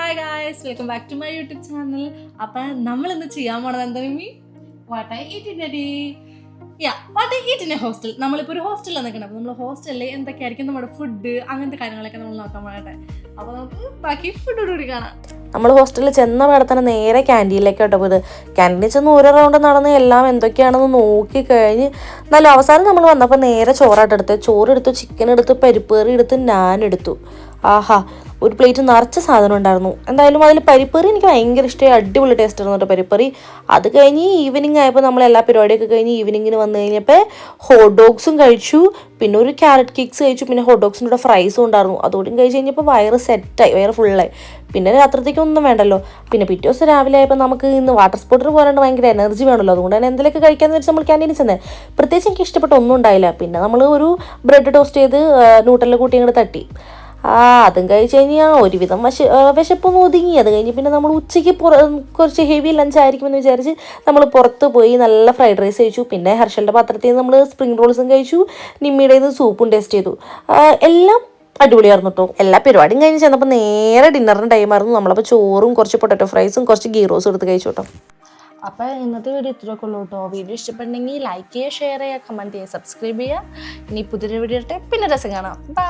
Hi guys, welcome back to my YouTube channel. അപ്പം നമ്മൾ ഇന്ന് ചെയ്യാൻ പോണത് എന്താ മീ what I eat in a day. What I eat in a hostel. നമ്മളിപ്പോൾ ഒരു ഹോസ്റ്റലിലാണ് നിൽക്കണം. അപ്പോൾ നമ്മൾ ഹോസ്റ്റലിൽ എന്തൊക്കെയായിരിക്കും നമ്മുടെ ഫുഡ്, അങ്ങനത്തെ കാര്യങ്ങളൊക്കെ നമ്മൾ നോക്കാൻ പോകട്ടെ. അപ്പോൾ നമുക്ക് ബാക്കി ഫുഡ് കൂടി കാണാം. നമ്മൾ ഹോസ്റ്റലിൽ ചെന്ന വേടെ തന്നെ നേരെ ക്യാൻറ്റീനിലേക്കാട്ടോ പോയത്. ക്യാൻറ്റീനിൽ ചെന്ന് ഓരോ റൗണ്ട് നടന്ന് എല്ലാം എന്തൊക്കെയാണെന്ന് നോക്കി കഴിഞ്ഞ് എന്നാലും അവസാനം നമ്മൾ വന്നപ്പോൾ നേരെ ചോറായിട്ട് ചോറെടുത്തു, ചിക്കൻ എടുത്തു, പരിപ്പ് കറി എടുത്ത്, നാൻ എടുത്തു. ആഹാ, ഒരു പ്ലേറ്റ് നിറച്ച സാധനം ഉണ്ടായിരുന്നു. എന്തായാലും അതിൽ പരിപ്പറി എനിക്ക് ഭയങ്കര ഇഷ്ടമായി, അടിപൊളി ടേസ്റ്റ് ആയിരുന്നു കേട്ടോ പരിപ്പറി. അത് കഴിഞ്ഞ് ഈവനിങ് ആയപ്പോൾ നമ്മൾ എല്ലാ പരിപാടിയൊക്കെ കഴിഞ്ഞ് ഈവനിങ്ങിന് വന്നു കഴിഞ്ഞപ്പോൾ ഹോട്ട് ഡോഗ്സും കഴിച്ചു, പിന്നെ ഒരു ക്യാരറ്റ് കേക്ക്സ് കഴിച്ചു, പിന്നെ ഹോട്ട് ഡോഗ്സിൻ്റെ കൂടെ ഫ്രൈസും ഉണ്ടായിരുന്നു. അതോടും കഴിച്ച് കഴിഞ്ഞപ്പോൾ വയറ് സെറ്റായി, വയറ് ഫുള്ളായി. പിന്നെ രാത്രിത്തേക്കൊന്നും വേണ്ടല്ലോ. പിന്നെ പിറ്റേ ദിവസം രാവിലെ ആയപ്പോൾ നമുക്ക് ഇന്ന് വാട്ടർ സ്പോർട്ടിന് പോകാണ്ട് ഭയങ്കര എനർജി വേണമല്ലോ. അതുകൊണ്ട് തന്നെ എന്തെങ്കിലുമൊക്കെ കഴിക്കാമെന്ന് വെച്ചാൽ നമ്മൾ ക്യാൻറ്റീനിൽ ചെന്നത്. പ്രത്യേകിച്ച് എനിക്ക് ഇഷ്ടപ്പെട്ട ഒന്നും ഉണ്ടായില്ല. പിന്നെ നമ്മൾ ഒരു ബ്രെഡ് ടോസ്റ്റ് ചെയ്ത് ന്യൂട്രലിൽ കൂട്ടി അങ്ങോട്ട് തട്ടി. അതും കഴിച്ച് കഴിഞ്ഞാൽ ഒരുവിധം വിശപ്പൊന്നും ഒതുങ്ങി. അത് കഴിഞ്ഞ് പിന്നെ നമ്മൾ ഉച്ചയ്ക്ക് കുറച്ച് ഹെവി ലഞ്ച് ആയിരിക്കുമെന്ന് വിചാരിച്ച് നമ്മൾ പുറത്ത് പോയി നല്ല ഫ്രൈഡ് റൈസ് കഴിച്ചു. പിന്നെ ഹർഷലിൻ്റെ പാത്രത്തിൽ നിന്ന് നമ്മൾ സ്പ്രിംഗ് റോൾസും കഴിച്ചു, നിമ്മിയുടെ നിന്ന് സൂപ്പും ടേസ്റ്റ് ചെയ്തു. എല്ലാം അടിപൊളിയായിരുന്നു കേട്ടോ. എല്ലാ പരിപാടിയും കഴിഞ്ഞ് ചെന്നപ്പോൾ നേരെ ഡിന്നറിൻ്റെ ടൈമായിരുന്നു. നമ്മളപ്പോൾ ചോറും കുറച്ച് പൊട്ടറ്റോ ഫ്രൈസും കുറച്ച് ഗീ റോസും എടുത്ത് കഴിച്ചു കേട്ടോ. അപ്പോൾ ഇന്നത്തെ വീഡിയോ ഇത്രയൊക്കെ ഉള്ളൂ കേട്ടോ. വീഡിയോ ഇഷ്ടപ്പെട്ടെങ്കിൽ ലൈക്ക് ചെയ്യുക, ഷെയർ ചെയ്യുക, കമൻറ്റ് ചെയ്യുക, സബ്സ്ക്രൈബ് ചെയ്യുക. ഇനി പുതിയൊരു വീഡിയോ ഇട്ട് പിന്നെ രസം കാണാം. ബൈ.